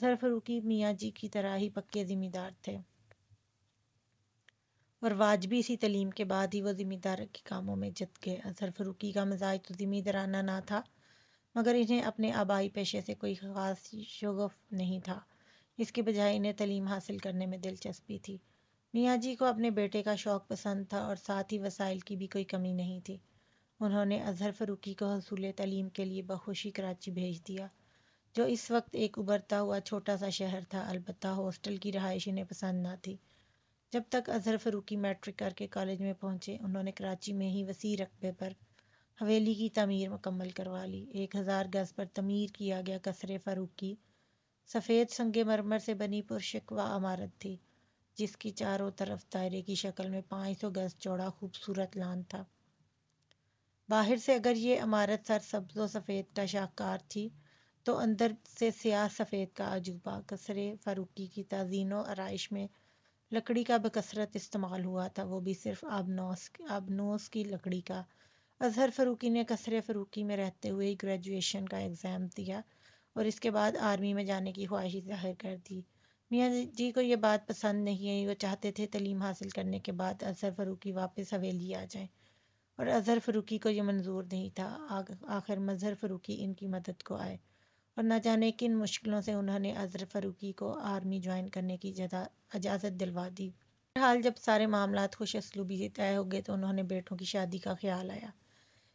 اظہر فاروقی میاں جی کی طرح ہی پکے ذمہ دار تھے اور واجبی سی تعلیم کے بعد ہی وہ ذمہ دار کے کاموں میں جت گئے۔ اظہر فاروقی کا مزاج تو ذمہ دارانہ نہ تھا، مگر انہیں اپنے آبائی پیشے سے کوئی خاص شغف نہیں تھا، اس کے بجائے انہیں تعلیم حاصل کرنے میں دلچسپی تھی۔ میاں جی کو اپنے بیٹے کا شوق پسند تھا اور ساتھ ہی وسائل کی بھی کوئی کمی نہیں تھی۔ انہوں نے اظہر فاروقی کو حصول تعلیم کے لیے بخوشی کراچی بھیج دیا، جو اس وقت ایک ابھرتا ہوا چھوٹا سا شہر تھا۔ البتہ ہاسٹل کی رہائش انہیں پسند نہ تھی۔ جب تک اظہر فاروقی میٹرک کر کے کالج میں پہنچے، انہوں نے کراچی میں ہی وسیع رقبے پر حویلی کی تعمیر مکمل کروا لی۔ 1000 گز پر تعمیر کیا گیا قصر فاروقی سفید سنگ مرمر سے بنی پرشکوہ عمارت تھی، جس کی چاروں طرف دائرے کی شکل میں 500 گز چوڑا خوبصورت لان تھا۔ باہر سے اگر یہ عمارت سرسبز و سفید کا شاہکار تھی، تو اندر سے سیاہ سفید کا عجوبہ۔ قصر فاروقی کی تزئین و آرائش میں لکڑی کا بکثرت استعمال ہوا تھا، وہ بھی صرف آبنوس کی لکڑی کا۔ اظہر فاروقی نے قصر فاروقی میں رہتے ہوئے ہی گریجویشن کا ایگزام دیا اور اس کے بعد آرمی میں جانے کی خواہش ظاہر کر دی۔ میاں جی کو یہ بات پسند نہیں آئی۔ وہ چاہتے تھے تعلیم حاصل کرنے کے بعد اظہر فاروقی واپس حویلی آ جائیں، اور اظہر فاروقی کو یہ منظور نہیں تھا۔ آخر مظہر فاروقی ان کی مدد کو آئے اور نہ جانے کن مشکلوں سے انہوں نے اظہر فاروقی کو آرمی جوائن کرنے کی اجازت دلوا دی۔ بہرحال جب سارے معاملات خوش اسلوبی سے طے ہو گئے تو انہوں نے بیٹوں کی شادی کا خیال آیا۔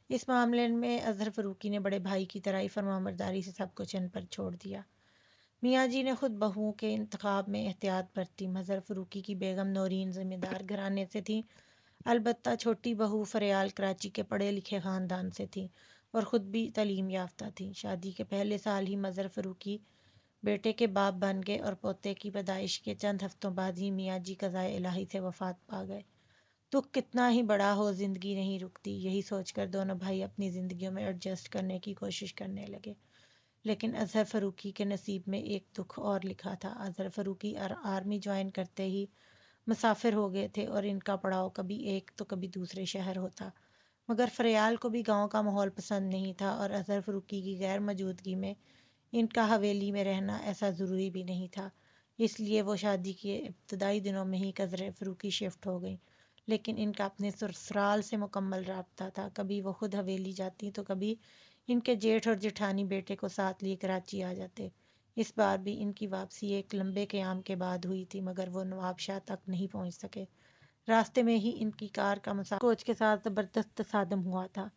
اس معاملے میں اظہر فاروقی نے بڑے بھائی کی طرح ہی فرمانبرداری سے سب کچھ ان پر چھوڑ دیا۔ میاں جی نے خود بہوؤں کے انتخاب میں احتیاط برتی۔ اظہر فاروقی کی بیگم نورین زمین دار گھرانے سے تھیں، البتہ چھوٹی بہو فریال کراچی کے پڑھے لکھے خاندان سے تھی اور خود بھی تعلیم یافتہ تھیں۔ شادی کے پہلے سال ہی اظہر فاروقی بیٹے کے باپ بن گئے اور پوتے کی پیدائش کے چند ہفتوں بعد ہی میاں جی قضائے الہی سے وفات پا گئے۔ دکھ کتنا ہی بڑا ہو، زندگی نہیں رکتی، یہی سوچ کر دونوں بھائی اپنی زندگیوں میں ایڈجسٹ کرنے کی کوشش کرنے لگے۔ لیکن اظہر فاروقی کے نصیب میں ایک دکھ اور لکھا تھا۔ اظہر فاروقی آرمی جوائن کرتے ہی مسافر ہو گئے تھے اور ان کا پڑاؤ کبھی ایک تو کبھی دوسرے شہر ہوتا۔ مگر فریال کو بھی گاؤں کا ماحول پسند نہیں تھا اور اظہر فاروقی کی غیر موجودگی میں ان کا حویلی میں رہنا ایسا ضروری بھی نہیں تھا، اس لیے وہ شادی کے ابتدائی دنوں میں ہی قصر فاروقی شفٹ ہو گئیں۔ لیکن ان کا اپنے سسرال سے مکمل رابطہ تھا، کبھی وہ خود حویلی جاتی تو کبھی ان کے جیٹھ اور جیٹھانی بیٹے کو ساتھ لیے کراچی آ جاتے۔ اس بار بھی ان کی واپسی ایک لمبے قیام کے بعد ہوئی تھی، مگر وہ نواب شاہ تک نہیں پہنچ سکے۔ راستے میں ہی ان کی کار کا مسافر کوچ کے ساتھ زبردست تصادم ہوا تھا۔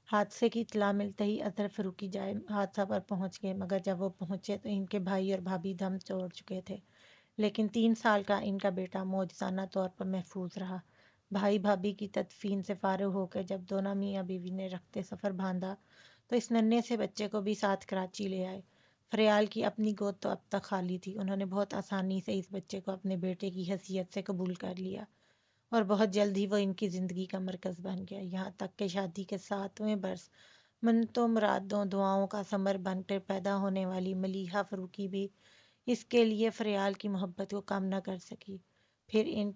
حادثے کی اطلاع ملتے ہی اظہر فاروقی جائے حادثہ پر پہنچ گئے، مگر جب وہ پہنچے تو ان کے بھائی اور بھابھی دم توڑ چکے تھے۔ لیکن 3 سال کا ان کا بیٹا معجزانہ طور پر محفوظ رہا۔ بھائی بھابھی کی تدفین سے فارغ ہو کے جب دونوں میاں بیوی نے رخت سفر باندھا تو اس ننھے سے بچے کو بھی ساتھ کراچی لے آئے۔ فریال کی اپنی گود تو اب تک خالی تھی، انہوں نے بہت آسانی سے اس بچے کو اپنے بیٹے کی حیثیت سے قبول کر لیا اور بہت جلد ہی وہ ان کی زندگی کا مرکز بن گیا، یہاں تک کہ شادی کے 7ویں برس منتوں مرادوں دعاؤں کا ثمر بن کر پیدا ہونے والی ملیحہ فاروقی بھی اس کے لیے فریال کی محبت کو کم نہ کر سکی۔ پھر ان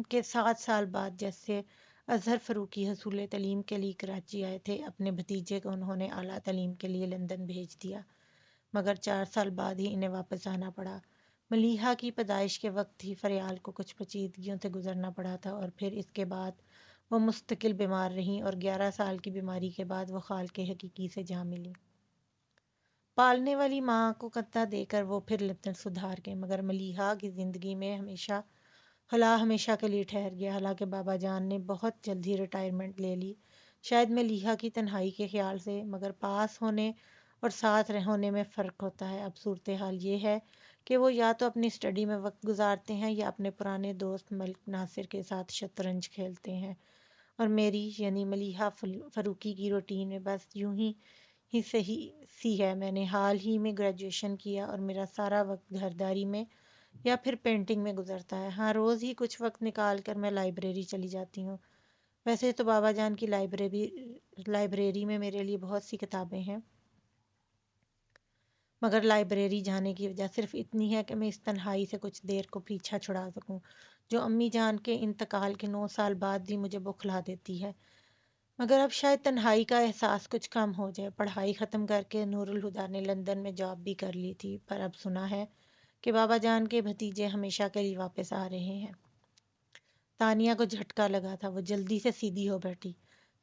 کے 7 سال بعد جیسے اظہر فاروقی حصول تعلیم کے لیے کراچی آئے تھے، اپنے بھتیجے کو انہوں نے اعلیٰ تعلیم کے لیے لندن بھیج دیا، مگر 4 سال بعد ہی انہیں واپس آنا پڑا۔ ملیحہ کی پیدائش کے وقت ہی فریال کو کچھ پیچیدگیوں سے گزرنا پڑا تھا اور پھر اس کے بعد وہ مستقل بیمار رہیں اور 11 سال کی بیماری کے بعد وہ خالق حقیقی سے جا ملی۔ پالنے والی ماں کو کندھا دے کر وہ پھر لندن سدھار گئے، مگر ملیحہ کی زندگی میں ہمیشہ کے لیے ٹھہر گیا۔ حالانکہ بابا جان نے بہت جلد ہی ریٹائرمنٹ لے لی، شاید ملیحہ کی تنہائی کے خیال سے، مگر پاس ہونے اور ساتھ ہونے میں فرق ہوتا ہے۔ اب صورتحال یہ ہے کہ وہ یا تو اپنی اسٹڈی میں وقت گزارتے ہیں یا اپنے پرانے دوست ملک ناصر کے ساتھ شطرنج کھیلتے ہیں، اور میری یعنی ملیحہ فاروقی کی روٹین میں بس یوں ہی صحیح سی ہے۔ میں نے حال ہی میں گریجویشن کیا اور میرا سارا وقت گھرداری میں یا پھر پینٹنگ میں گزرتا ہے۔ ہاں، روز ہی کچھ وقت نکال کر میں لائبریری چلی جاتی ہوں۔ ویسے تو بابا جان کی لائبریری میں میرے لیے بہت سی کتابیں ہیں، مگر لائبریری جانے کی وجہ صرف اتنی ہے کہ میں اس تنہائی سے کچھ دیر کو پیچھا چھڑا سکوں، جو امی جان کے انتقال کے 9 سال بعد بھی مجھے بخلا دیتی ہے۔ مگر اب شاید تنہائی کا احساس کچھ کم ہو جائے۔ پڑھائی ختم کر کے نور الہدا نے لندن میں جاب بھی کر لی تھی، پر اب سنا ہے کہ بابا جان کے بھتیجے ہمیشہ کے لیے واپس آ رہے ہیں۔ تانیہ کو جھٹکا لگا تھا، وہ جلدی سے سیدھی ہو بیٹھی۔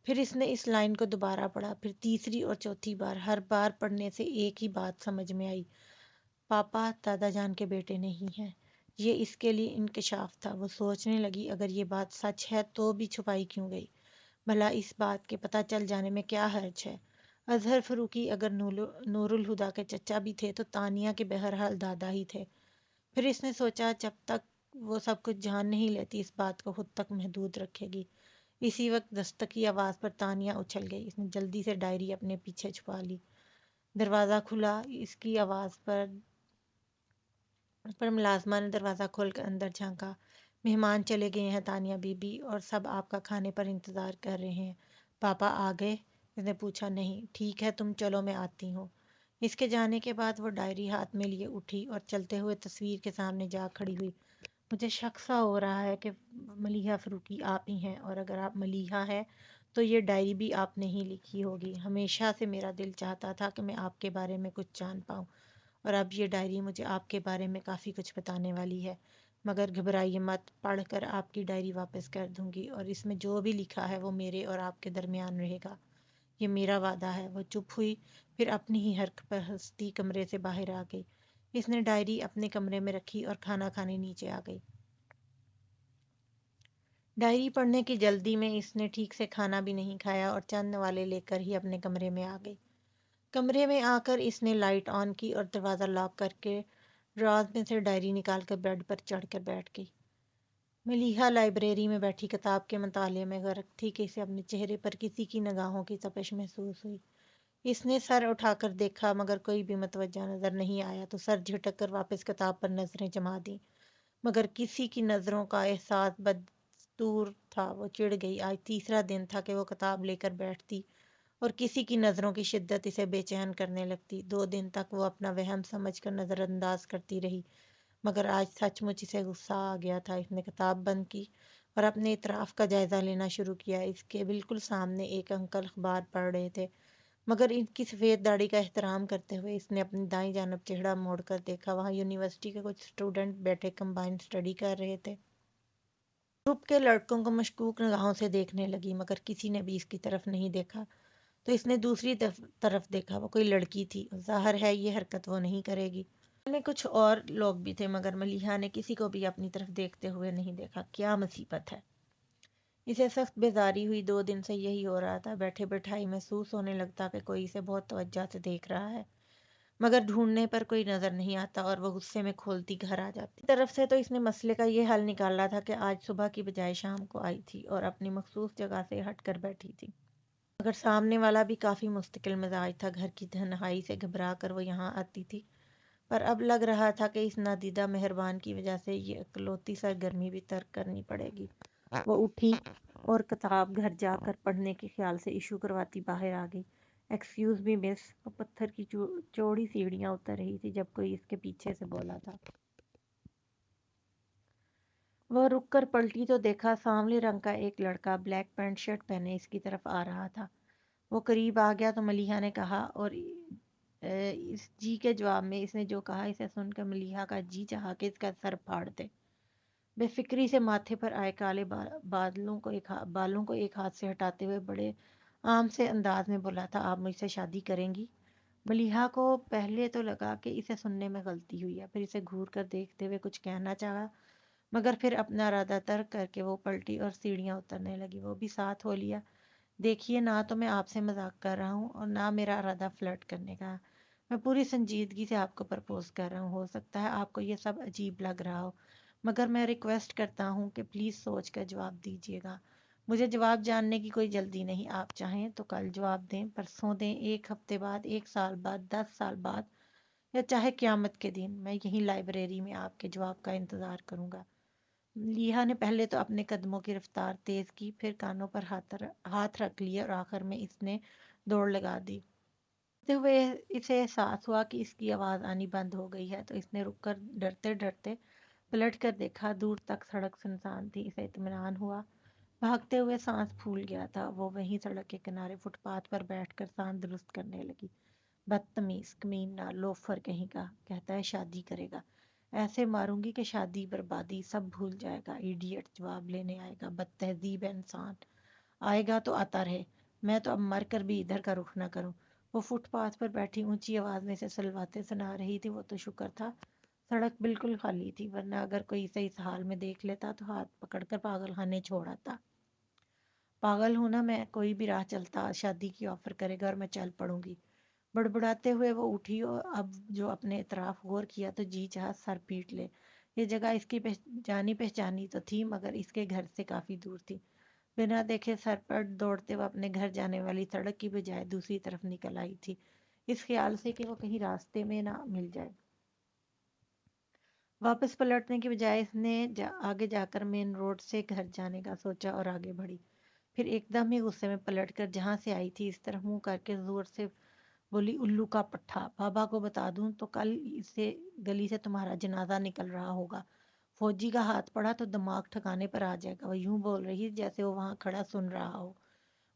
پھر اس نے اس لائن کو دوبارہ پڑھا، پھر تیسری اور چوتھی بار۔ ہر بار پڑھنے سے ایک ہی بات سمجھ میں آئی، پاپا دادا جان کے بیٹے نہیں ہیں۔ یہ اس کے لیے انکشاف تھا۔ وہ سوچنے لگی اگر یہ بات سچ ہے تو بھی چھپائی کیوں گئی؟ بھلا اس بات کے پتہ چل جانے میں کیا حرج ہے؟ اظہر فروکی اگر نور الہدا کے چچا بھی تھے تو تانیہ کے بہرحال دادا ہی تھے۔ پھر اس نے سوچا جب تک وہ سب کچھ جان نہیں لیتی اس بات کو خود تک محدود رکھے گی۔ اسی وقت دستک کی آواز پر تانیہ اچھل گئی۔ اس نے جلدی سے ڈائری اپنے پیچھے چھپا لی۔ دروازہ کھلا۔ اس کی آواز پر ملازمہ نے دروازہ کھول کر اندر جھانکا۔ مہمان چلے گئے ہیں تانیہ بی بی، اور سب آپ کا کھانے پر انتظار کر رہے ہیں۔ پاپا آ گئے؟ اس نے پوچھا۔ نہیں، ٹھیک ہے تم چلو میں آتی ہوں۔ اس کے جانے کے بعد وہ ڈائری ہاتھ میں لیے اٹھی اور چلتے ہوئے تصویر کے سامنے جا کھڑی ہوئی۔ مجھے شک سا ہو رہا ہے کہ ملیحہ فروکی آپ ہی ہیں، اور اگر آپ ملیحہ ہے تو یہ ڈائری بھی آپ نے ہی لکھی ہوگی۔ ہمیشہ سے میرا دل چاہتا تھا کہ میں آپ کے بارے میں کچھ جان پاؤں، اور اب یہ ڈائری مجھے آپ کے بارے میں کافی کچھ بتانے والی ہے۔ مگر گھبرائیے مت، پڑھ کر آپ کی ڈائری واپس کر دوں گی، اور اس میں جو بھی لکھا ہے وہ میرے اور آپ کے درمیان رہے گا۔ یہ میرا وعدہ ہے۔ وہ چپ ہوئی، پھر اپنی ہی حرکت پر ہنستی کمرے سے باہر آ گئی۔ اس نے ڈائری اپنے کمرے میں رکھی اور کھانا کھانے نیچے آ گئی۔ ڈائری پڑھنے کی جلدی میں اس نے ٹھیک سے کھانا بھی نہیں کھایا اور چند نوالے لے کر ہی اپنے کمرے میں آ گئی۔ کمرے میں آ کر اس نے لائٹ آن کی اور دروازہ لاک کر کے ڈراز میں سے ڈائری نکال کر بیڈ پر چڑھ کر بیٹھ گئی۔ ملیحہ لائبریری میں بیٹھی کتاب کے مطالعے میں غرق تھی کہ اسے اپنے چہرے پر کسی کی نگاہوں کی تپش محسوس ہوئی۔ اس نے سر اٹھا کر دیکھا مگر کوئی بھی متوجہ نظر نہیں آیا تو سر جھٹک کر واپس کتاب پر نظریں جما دیں، مگر کسی کی نظروں کا احساس بدستور تھا۔ وہ چڑ گئی۔ آج تیسرا دن تھا کہ وہ کتاب لے کر بیٹھتی اور کسی کی نظروں کی شدت اسے بے چین کرنے لگتی۔ 2 دن تک وہ اپنا وہم سمجھ کر نظر انداز کرتی رہی، مگر آج سچ مچ اسے غصہ آ گیا تھا۔ اس نے کتاب بند کی اور اپنے اطراف کا جائزہ لینا شروع کیا۔ اس کے بالکل سامنے ایک انکل اخبار پڑھ رہے تھے، مگر ان کی سفید داڑھی کا احترام کرتے ہوئے اس نے اپنی دائیں جانب چہرہ موڑ کر دیکھا۔ وہاں یونیورسٹی کے کچھ اسٹوڈنٹ بیٹھے کمبائنڈ اسٹڈی کر رہے تھے۔ گروپ کے لڑکوں کو مشکوک نگاہوں سے دیکھنے لگی، مگر کسی نے بھی اس کی طرف نہیں دیکھا۔ تو اس نے دوسری طرف دیکھا، وہ کوئی لڑکی تھی۔ ظاہر ہے یہ حرکت وہ نہیں کرے گی۔ میں کچھ اور لوگ بھی تھے، مگر ملیحہ نے کسی کو بھی اپنی طرف دیکھتے ہوئے نہیں دیکھا۔ کیا مصیبت ہے؟ اسے سخت بیزاری ہوئی۔ 2 دن سے یہی ہو رہا تھا۔ بیٹھے بٹھائی محسوس ہونے لگتا کہ کوئی اسے بہت توجہ سے دیکھ رہا ہے، مگر ڈھونڈنے پر کوئی نظر نہیں آتا اور وہ غصے میں کھولتی گھر آ جاتی۔ ایک طرف سے تو اس نے مسئلے کا یہ حل نکالا تھا کہ آج صبح کی بجائے شام کو آئی تھی اور اپنی مخصوص جگہ سے ہٹ کر بیٹھی تھی، مگر سامنے والا بھی کافی مستقل مزاج تھا۔ گھر کی تنہائی سے گھبرا کر وہ یہاں آتی تھی، پر اب لگ رہا تھا کہ اس نادیدہ مہربان کی وجہ سے یہ اکلوتی سرگرمی بھی ترک کرنی پڑے گی۔ وہ اٹھی اور کتاب گھر جا کر پڑھنے کے خیال سے ایشو کرواتی باہر آ گئی۔ ایکسکیوز می مس۔ وہ پتھر کی چوڑی سیڑھیاں اتر رہی تھی جب کوئی اس کے پیچھے سے بولا تھا۔ وہ رک کر پلٹی تو دیکھا سانولے رنگ کا ایک لڑکا بلیک پینٹ شرٹ پہنے اس کی طرف آ رہا تھا۔ وہ قریب آ گیا تو ملیحہ نے کہا، اور اس جی کے جواب میں اس نے جو کہا اسے سن کر ملیحہ کا جی چاہا کہ اس کا سر پھاڑ دے۔ بے فکری سے ماتھے پر آئے کالے بالوں کو ایک ہاتھ سے ہٹاتے ہوئے بڑے عام سے انداز میں بولا تھا، آپ مجھ سے شادی کریں گی؟ ملیحہ کو پہلے تو لگا کہ اسے سننے میں غلطی ہوئی ہے، پھر اسے گھور کر دیکھتے ہوئے کچھ کہنا چاہا، مگر پھر اپنا ارادہ ترک کر کے وہ پلٹی اور سیڑھیاں اترنے لگی۔ وہ بھی ساتھ ہو لیا۔ دیکھیے، نہ تو میں آپ سے مذاق کر رہا ہوں اور نہ میرا ارادہ فلرٹ کرنے کا۔ میں پوری سنجیدگی سے آپ کو پرپوز کر رہا ہوں۔ ہو سکتا ہے آپ کو یہ سب عجیب لگ رہا ہو، مگر میں ریکویسٹ کرتا ہوں کہ پلیز سوچ کر جواب دیجیے گا۔ مجھے جواب جاننے کی کوئی جلدی نہیں۔ آپ چاہیں تو کل جواب دیں، پرسوں دیں، 1 ہفتے بعد، 1 سال بعد، 10 سال بعد، یا چاہے قیامت کے دن، میں یہیں لائبریری میں آپ کے جواب کا انتظار کروں گا۔ لیحہ نے پہلے تو اپنے قدموں کی رفتار تیز کی، پھر کانوں پر ہاتھ رکھ لیے اور آخر میں اس نے دوڑ لگا دی۔ تے ہوئے اسے احساس ہوا کہ اس کی آواز آنی بند ہو گئی ہے، تو اس نے رک کر ڈرتے ڈرتے پلٹ کر دیکھا۔ دور تک سڑک سنسان تھی۔ اسے اطمینان ہوا، بھاگتے ہوئے سانس پھول گیا تھا۔ وہ وہیں سڑک کے کنارے فٹ پاتھ پر بیٹھ کر سانس درست کرنے لگی۔ بدتمیز، کمینہ، لوفر کہیں کا، کہتا ہے شادی کرے گا، ایسے ماروں گی کہ شادی بربادی سب بھول جائے گا۔ ایڈیٹ جواب لینے آئے گا، بد تہذیب انسان، آئے گا تو آتا رہے، میں تو اب مر کر بھی ادھر کا رخ نہ کروں۔ وہ فٹ پاتھ پر بیٹھی اونچی آواز میں سے سلواتیں سنا رہی تھی۔ وہ تو شکر تھا سڑک بالکل خالی تھی، ورنہ اگر کوئی اسے اس حال میں دیکھ لیتا تو ہاتھ پکڑ کر پاگل خانے چھوڑ آتا۔ پاگل ہوں نا میں، کوئی بھی راہ چلتا شادی کی آفر کرے گا اور میں چل پڑوں گی۔ بڑبڑاتے ہوئے وہ اٹھی اور اب جو اپنے اطراف غور کیا تو جی چاہا سر پیٹ لے۔ یہ جگہ اس کی جانی پہچانی تو تھی، مگر اس کے گھر سے کافی دور تھی۔ بنا دیکھے سر پر دوڑتے وہ اپنے گھر جانے والی سڑک کی بجائے دوسری طرف نکل آئی تھی، اس خیال سے کہ وہ کہیں راستے میں نہ مل جائے۔ واپس پلٹنے کی بجائے اس نے آگے جا کر مین روڈ سے گھر جانے کا سوچا اور آگے بڑھی۔ پھر ایک دم ہی غصے میں پلٹ کر جہاں سے آئی تھی اس طرف منہ کر کے زور سے بولی، الو کا پٹھا، بابا کو بتا دوں تو کل اسے گلی سے تمہارا جنازہ نکل رہا ہوگا۔ فوجی کا ہاتھ پڑا تو دماغ ٹھکانے پر آ جائے گا۔ وہ یوں بول رہی جیسے وہ وہاں کھڑا سن رہا ہو۔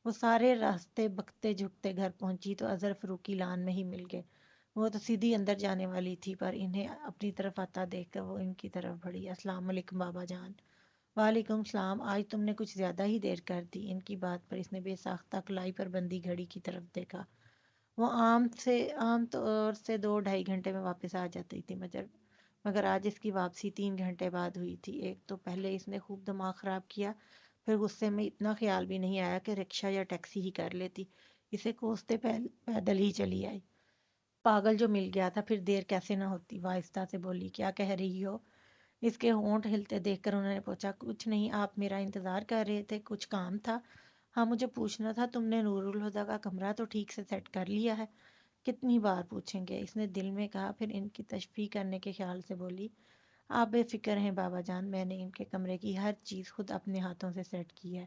وہ سارے راستے بکتے جھکتے گھر پہنچی تو اظہر فروخی لان میں ہی مل گئے۔ وہ تو سیدھی اندر جانے والی تھی، پر انہیں اپنی طرف آتا دیکھ کر وہ ان کی طرف بڑھی۔ السلام علیکم بابا جان۔ وعلیکم السلام، آج تم نے کچھ زیادہ ہی دیر کر دی۔ ان کی بات پر اس نے بے ساختہ کلائی پر بندی گھڑی کی طرف دیکھا۔ وہ عام طور سے 2-2.5 گھنٹے میں واپس آ جاتی تھی، مگر آج اس کی واپسی 3 گھنٹے بعد ہوئی تھی۔ ایک تو پہلے اس نے خوب دماغ خراب کیا، پھر غصے میں اتنا خیال بھی نہیں آیا کہ رکشہ یا ٹیکسی ہی کر لیتی، اسے کوستے پیدل ہی چلی آئی۔ پاگل جو مل گیا تھا، پھر دیر کیسے نہ ہوتی۔ وہ آہستہ سے بولی، کیا کہہ رہی ہو؟ اس کے ہونٹ ہلتے دیکھ کر انہوں نے پوچھا، کچھ نہیں، آپ میرا انتظار کر رہے تھے، کچھ کام تھا؟ ہاں، مجھے پوچھنا تھا تم نے نور الہدیٰ کا کمرہ تو ٹھیک سے سیٹ کر لیا ہے؟ کتنی بار پوچھیں گے، اس نے دل میں کہا، پھر ان کی تشفیع کرنے کے خیال سے بولی، آپ بے فکر ہیں بابا جان، میں نے ان کے کمرے کی ہر چیز خود اپنے ہاتھوں سے سیٹ کی ہے۔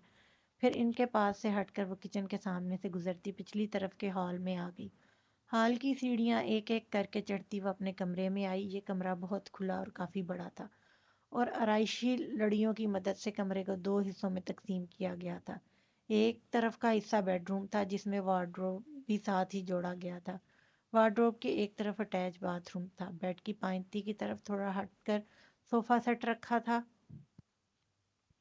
پھر ان کے پاس سے ہٹ کر وہ کچن کے سامنے سے گزرتی پچھلی طرف کے ہال میں آ گئی۔ ہال کی سیڑھیاں ایک ایک کر کے چڑھتی وہ اپنے کمرے میں آئی۔ یہ کمرہ بہت کھلا اور کافی بڑا تھا، اور آرائشی لڑیوں کی مدد سے کمرے کو 2 حصوں میں تقسیم کیا گیا تھا۔ ایک طرف کا حصہ بیڈ روم تھا، جس میں وارڈروب بھی ساتھ ہی جوڑا گیا تھا۔ وارڈروب کے ایک طرف اٹیچ باتھ روم تھا۔ بیڈ کی پائنتی کی طرف تھوڑا ہٹ کر صوفہ سیٹ رکھا تھا،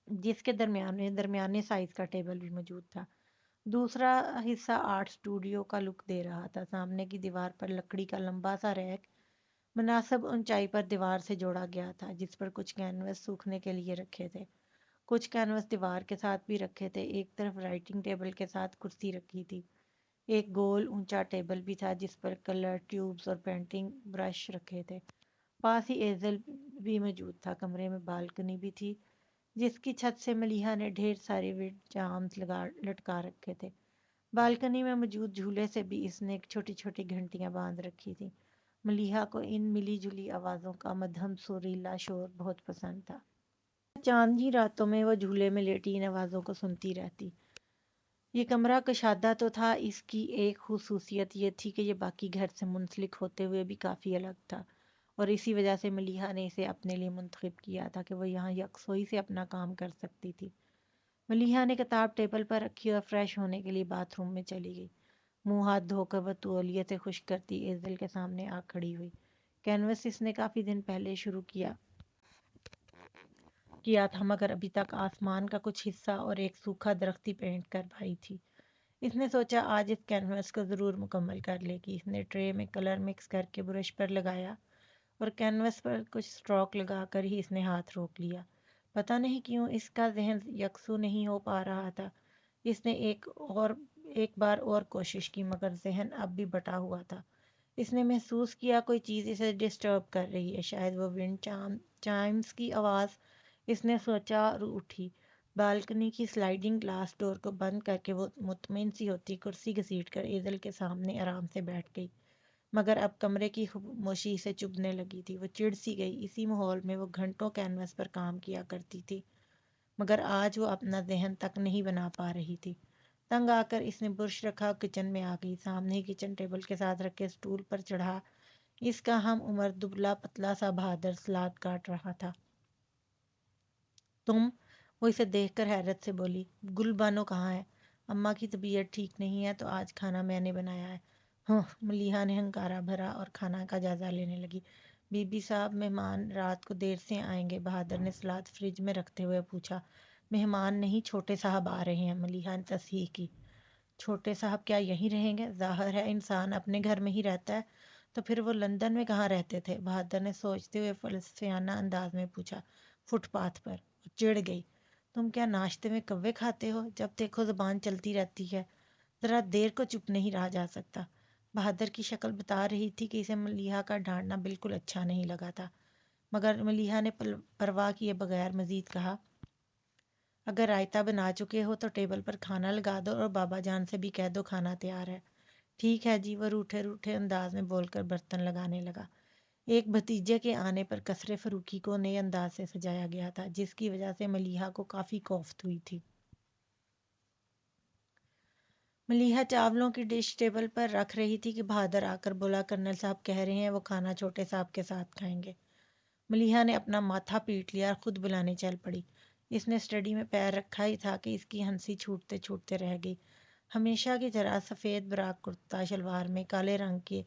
جس کے درمیانے سائز کا ٹیبل بھی موجود تھا۔ دوسرا حصہ آرٹ اسٹوڈیو کا لک دے رہا تھا۔ سامنے کی دیوار پر لکڑی کا لمبا سا ریک مناسب اونچائی پر دیوار سے جوڑا گیا تھا، جس پر کچھ کینوس سوکھنے کے لیے رکھے تھے۔ کچھ کینوس دیوار کے ساتھ بھی رکھے تھے۔ ایک طرف رائٹنگ ٹیبل کے ساتھ کرسی رکھی تھی۔ ایک گول اونچا ٹیبل بھی تھا، جس پر کلر ٹیوبز اور پینٹنگ برش رکھے تھے۔ پاس ہی ایزل بھی موجود تھا۔ کمرے میں بالکنی بھی تھی، جس کی چھت سے ملیحہ نے ڈھیر سارے وڈ جامز لٹکا رکھے تھے۔ بالکنی میں موجود جھولے سے بھی اس نے چھوٹی چھوٹی گھنٹیاں باندھ رکھی تھیں۔ ملیحہ کو ان ملی جلی آوازوں کا مدھم سریلا شور بہت پسند تھا۔ چاندنی راتوں میں وہ جھولے میں لیٹی ان آوازوں کو سنتی رہتی۔ یہ کمرہ کشادہ تو تھا، اس کی ایک خصوصیت یہ تھی کہ یہ باقی گھر سے منسلک ہوتے ہوئے بھی کافی الگ تھا، اور اسی وجہ سے ملیحہ نے اسے اپنے لیے منتخب کیا تھا کہ وہ یہاں یکسوئی سے اپنا کام کر سکتی تھی۔ ملیحہ نے کتاب ٹیبل پر رکھی اور فریش ہونے کے لیے باتھ روم میں چلی گئی۔ منہ ہاتھ دھو کر وہ تولیے سے خشک کرتی ایزل کے سامنے آ کھڑی ہوئی۔ کینوس اس نے کافی دن پہلے شروع کیا تھا، مگر ابھی تک آسمان کا کچھ حصہ اور ایک سوکھا درخت ہی پینٹ کر پائی تھی۔ اس نے سوچا آج اس کینوس کو ضرور مکمل کر لے گی۔ اس نے ٹرے میں کلر مکس کر کے برش پر لگایا اور کینوس پر کچھ اسٹروک لگا کر ہی اس نے ہاتھ روک لیا۔ پتہ نہیں کیوں اس کا ذہن یکسو نہیں ہو پا رہا تھا۔ اس نے ایک بار اور کوشش کی، مگر ذہن اب بھی بٹا ہوا تھا۔ اس نے محسوس کیا کوئی چیز اسے ڈسٹرب کر رہی ہے، شاید وہ ونڈ چائمز کی آواز۔ اس نے سوچا اور اٹھی۔ بالکنی کی سلائڈنگ گلاس ڈور کو بند کر کے وہ مطمئن سی ہوتی کرسی گھسیٹ کر ایزل کے سامنے آرام سے بیٹھ گئی، مگر اب کمرے کی خاموشی سے چبھنے لگی تھی۔ وہ چڑ سی گئی۔ اسی ماحول میں وہ گھنٹوں کینوس پر کام کیا کرتی تھی، مگر آج وہ اپنا ذہن تک نہیں بنا پا رہی تھی۔ تنگ آ کر اس نے برش رکھا اور کچن میں آ گئی۔ سامنے ہی کچن ٹیبل کے ساتھ رکھے سٹول پر چڑھا اس کا ہم عمر دبلا پتلا سا بہادر سلاد کاٹ رہا تھا۔ تم؟ وہ اسے دیکھ کر حیرت سے بولی، گل بانو کہاں ہے؟ اماں کی طبیعت ٹھیک نہیں ہے تو آج کھانا میں نے بنایا ہے۔ ہاں، ملیحہ نے ہنکارا بھرا اور کھانا کا جائزہ لینے لگی۔ بی بی صاحب، مہمان رات کو دیر سے آئیں گے، بہادر نے سلاد فریج میں رکھتے ہوئے پوچھا۔ مہمان نہیں، چھوٹے صاحب آ رہے ہیں، ملیحہ نے تصحیح کی۔ چھوٹے صاحب کیا یہیں رہیں گے؟ ظاہر ہے انسان اپنے گھر میں ہی رہتا ہے، تو پھر وہ لندن میں کہاں رہتے تھے؟ بہادر نے سوچتے ہوئے فلسفیانہ انداز میں پوچھا۔ فٹ پاتھ پر۔ وہ چڑ گئی۔ تم کیا ناشتے میں کوے کھاتے ہو؟ جب دیکھو زبان چلتی رہتی ہے، ذرا دیر کو چپ نہیں رہا جا سکتا۔ بہادر کی شکل بتا رہی تھی کہ اسے ملیحہ کا ڈانٹنا بالکل اچھا نہیں لگا تھا، مگر ملیحہ نے پرواہ کیے بغیر مزید کہا، اگر رائتہ بنا چکے ہو تو ٹیبل پر کھانا لگا دو اور بابا جان سے بھی کہہ دو کھانا تیار ہے۔ ٹھیک ہے جی، وہ روٹھے روٹھے انداز میں بول کر برتن لگانے لگا۔ ایک بھتیجے کے آنے پر قصر فروخی کو نئے انداز سے سجایا گیا تھا، جس کی وجہ سے ملیحہ کو کافی کوفت ہوئی تھی۔ ملیحہ چاولوں کی ڈش ٹیبل پر رکھ رہی تھی کہ بہادر آ کر بولا، کرنل صاحب کہہ رہے ہیں وہ کھانا چھوٹے صاحب کے ساتھ کھائیں گے۔ ملیحہ نے اپنا ماتھا پیٹ لیا اور خود بلانے چل پڑی۔ اس نے اسٹڈی میں پیر رکھا ہی تھا کہ اس کی ہنسی چھوٹتے چھوٹتے رہ گئی۔ ہمیشہ کی طرح سفید براق کرتا شلوار میں، کالے رنگ کے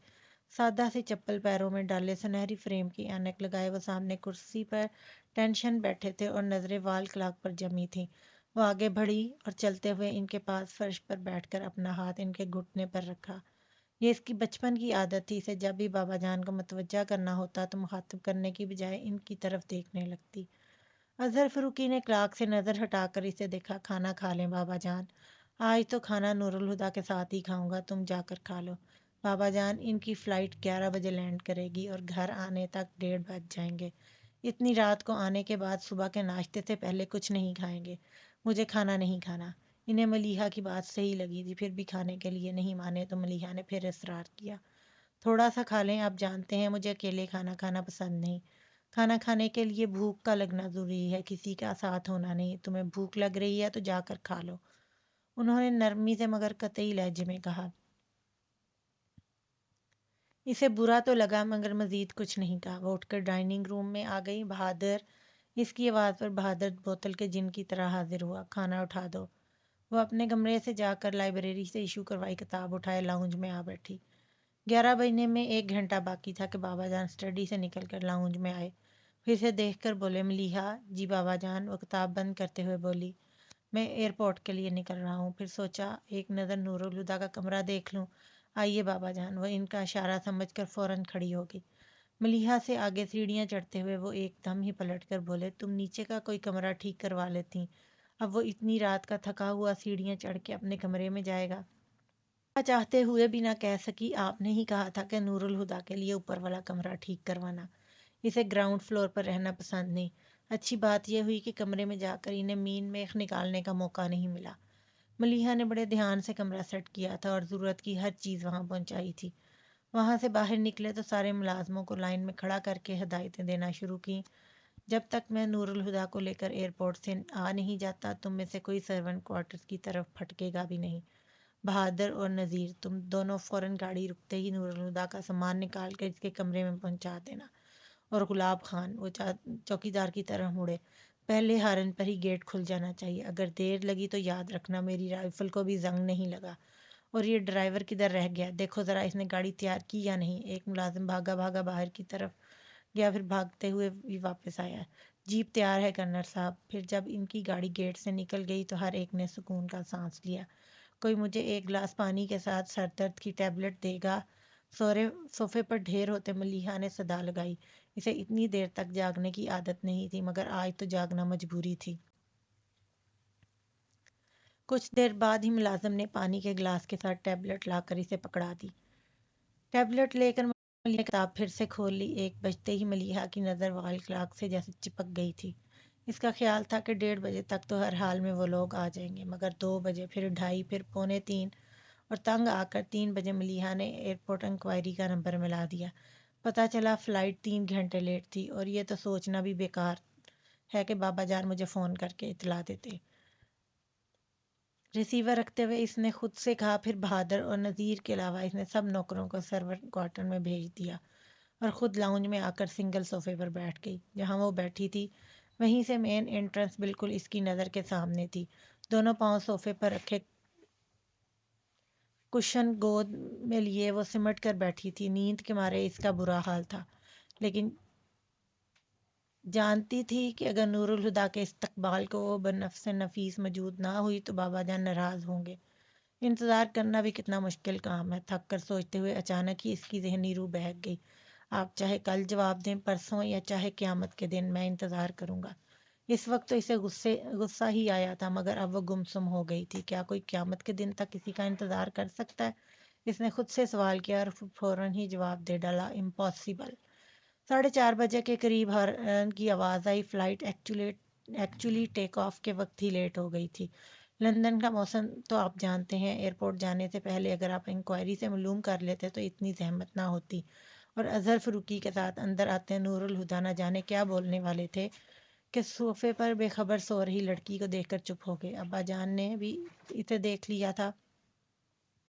سادہ سے چپل پیروں میں ڈالے، سنہری فریم کی اینک لگائے وہ سامنے کرسی پر ٹینشن بیٹھے تھے اور نظریں وال کلاک پر جمی تھیں۔ وہ آگے بڑھی اور چلتے ہوئے ان کے پاس فرش پر بیٹھ کر اپنا ہاتھ ان کے گھٹنے پر رکھا۔ یہ اس کی بچپن کی عادت تھی، اسے جب بھی بابا جان کو متوجہ کرنا ہوتا تو مخاطب کرنے کی بجائے ان کی طرف دیکھنے لگتی۔ اظہر فروکی نے کلاک سے نظر ہٹا کر اسے دیکھا۔ کھانا کھا لیں بابا جان؟ آج تو کھانا نور الہدا کے ساتھ ہی کھاؤں گا، تم جا کر کھا لو۔ بابا جان، ان کی فلائٹ 11 بجے لینڈ کرے گی اور گھر آنے تک 1:30 بج جائیں گے۔ اتنی رات کو آنے کے بعد صبح کے ناشتے سے پہلے کچھ نہیں کھائیں گے۔ مجھے کھانا نہیں کھانا۔ انہیں ملیحہ کی بات صحیح لگی تھی، پھر بھی کھانے کے لیے نہیں مانے تو ملیحہ نے پھر اصرار کیا۔ تھوڑا سا کھا لیں، آپ جانتے ہیں مجھے اکیلے کھانا کھانا پسند نہیں۔ کھانا کھانے کے لیے بھوک کا لگنا ضروری ہے، کسی کا ساتھ ہونا نہیں۔ تمہیں بھوک لگ رہی ہے تو جا کر کھا لو، انہوں نے نرمی سے مگر قطعی لہجے میں کہا۔ اسے برا تو لگا مگر مزید کچھ نہیں کہا۔ وہ اٹھ کر ڈائننگ روم میں آ گئی۔ بہادر، اس کی آواز پر بہادر بوتل کے جن کی طرح حاضر ہوا۔ کھانا اٹھا دو۔ وہ اپنے کمرے سے جا کر لائبریری سے ایشو کروائی کتاب اٹھائے لاؤنج میں آ بیٹھی۔ 11 بجنے میں 1 گھنٹہ باقی تھا کہ بابا جان اسٹڈی سے نکل کر لاؤنج میں آئے۔ پھر سے دیکھ کر بولے، ملیحہ جی بابا جان؟ وہ کتاب بند کرتے ہوئے بولی، میں ایئرپورٹ کے لیے نکل رہا ہوں، پھر سوچا ایک نظر نور الہدا کا کمرہ دیکھ لوں۔ آئیے بابا جان۔ وہ ان کا اشارہ سمجھ کر فوراً کھڑی ہو گئی۔ ملیحہ سے آگے سیڑھیاں چڑھتے ہوئے وہ ایک دم ہی پلٹ کر بولے، تم نیچے کا کوئی کمرہ ٹھیک کروا لیتی۔ اب وہ اتنی رات کا تھکا ہوا سیڑھیاں چڑھ کے اپنے کمرے میں جائے گا؟ چاہتے ہوئے بھی نہ کہہ سکی، آپ نے ہی کہا تھا کہ نور الہدا کے لیے اوپر والا کمرہ ٹھیک کروانا، اسے گراؤنڈ فلور پر رہنا پسند نہیں۔ اچھی بات یہ ہوئی کہ کمرے میں جا کر انہیں مین میخ نکالنے کا موقع نہیں ملا۔ ملیحہ نے بڑے دھیان سے کمرہ سیٹ کیا تھا اور ضرورت کی ہر چیز وہاں پہنچائی تھی۔ وہاں سے باہر نکلے تو سارے ملازموں کو لائن میں کھڑا کر کے ہدایتیں دینا شروع کیں، جب تک میں نور الہدا کو لے کر ایئرپورٹ سے آ نہیں جاتا تم میں سے کوئی سرونٹ کوارٹرز کی طرف پھٹکے گا بھی نہیں۔ بہادر اور نذیر، تم دونوں فوراً گاڑی رکتے ہی نور الہدا کا سامان نکال کر اس کے کمرے میں پہنچا دینا۔ اور گلاب خان، وہ چوکیدار کی طرح مڑے، پہلے ہارن پر ہی گیٹ کھل جانا چاہیے، اگر دیر لگی تو یاد رکھنا میری رائفل کو بھی زنگ نہیں لگا۔ اور یہ ڈرائیور کدھر رہ گیا؟ دیکھو ذرا اس نے گاڑی تیار کی یا نہیں۔ ایک ملازم بھاگا بھاگا باہر کی طرف گیا، پھر بھاگتے ہوئے بھی واپس آیا۔ جیپ تیار ہے کرنل صاحب۔ پھر جب ان کی گاڑی گیٹ سے نکل گئی تو ہر ایک نے سکون کا سانس لیا۔ کوئی مجھے ایک گلاس پانی کے ساتھ سر درد کی ٹیبلٹ دے گا؟ صوفے پر ڈھیر ہوتے ملیحہ نے صدا لگائی۔ اسے اتنی دیر تک جاگنے کی عادت نہیں تھی، مگر آج تو جاگنا مجبوری تھی۔ کچھ دیر بعد ہی ملازم نے پانی کے گلاس کے ساتھ ٹیبلٹ لا کر اسے پکڑا دی۔ ٹیبلٹ لے کر ملیحہ نے کتاب پھر سے کھول لی۔ 1 بجتے ہی ملیحہ کی نظر وال کلاک سے جیسے چپک گئی تھی۔ اس کا خیال تھا کہ 1:30 بجے تک تو ہر حال میں وہ لوگ آ جائیں گے، مگر 2 بجے، پھر 2:30، پھر 2:45 اور تنگ آ کر 3 بجے ملیحہ نے ایئرپورٹ انکوائری کا نمبر ملا دیا۔ پتہ چلا فلائٹ 3 گھنٹے لیٹ تھی، اور یہ تو سوچنا بھی بیکار ہے کہ بابا جان مجھے فون کر کے اطلاع دیتے۔ ریسیور رکھتے ہوئے اس نے خود سے کہا، پھر بہادر اور نذیر کے علاوہ اس نے سب نوکروں کو سرورنٹ کوارٹر میں بھیج دیا اور خود لاؤنج میں آ کر سنگل صوفے پر بیٹھ گئی۔ جہاں وہ بیٹھی تھی وہیں سے مین انٹرنس بالکل اس کی نظر کے سامنے تھی۔ دونوں پاؤں صوفے پر رکھے کشن گود میں لیے وہ سمٹ کر بیٹھی تھی۔ نیند کے مارے اس کا برا حال تھا، لیکن جانتی تھی کہ اگر نور الہدا کے استقبال کو وہ بنفس نفیس موجود نہ ہوئی تو بابا جان ناراض ہوں گے۔ انتظار کرنا بھی کتنا مشکل کام ہے، تھک کر سوچتے ہوئے اچانک ہی اس کی ذہنی روح بہک گئی۔ آپ چاہے کل جواب دیں، پرسوں، یا چاہے قیامت کے دن، میں انتظار کروں گا۔ اس وقت تو اسے غصہ ہی آیا تھا، مگر اب وہ گمسم ہو گئی تھی۔ کیا کوئی قیامت کے دن تک کسی کا انتظار کر سکتا ہے؟ اس نے خود سے سوال کیا اور فوراً ہی جواب دے ڈالا، امپاسبل۔ 4:30 بجے کے قریب ہارن کی آواز آئی۔ فلائٹ ایکچولی ٹیک آف کے وقت ہی لیٹ ہو گئی تھی۔ لندن کا موسم تو آپ جانتے ہیں، ایئرپورٹ جانے سے پہلے اگر آپ انکوائری سے معلوم کر لیتے تو اتنی زحمت نہ ہوتی۔ اور اظہر فروکی کے ساتھ اندر آتے نور الہدا نہ جانے کیا بولنے والے تھے کہ صوفے پر بے خبر سو رہی لڑکی کو دیکھ کر چپ ہو گئے۔ ابا جان نے بھی اسے دیکھ لیا تھا،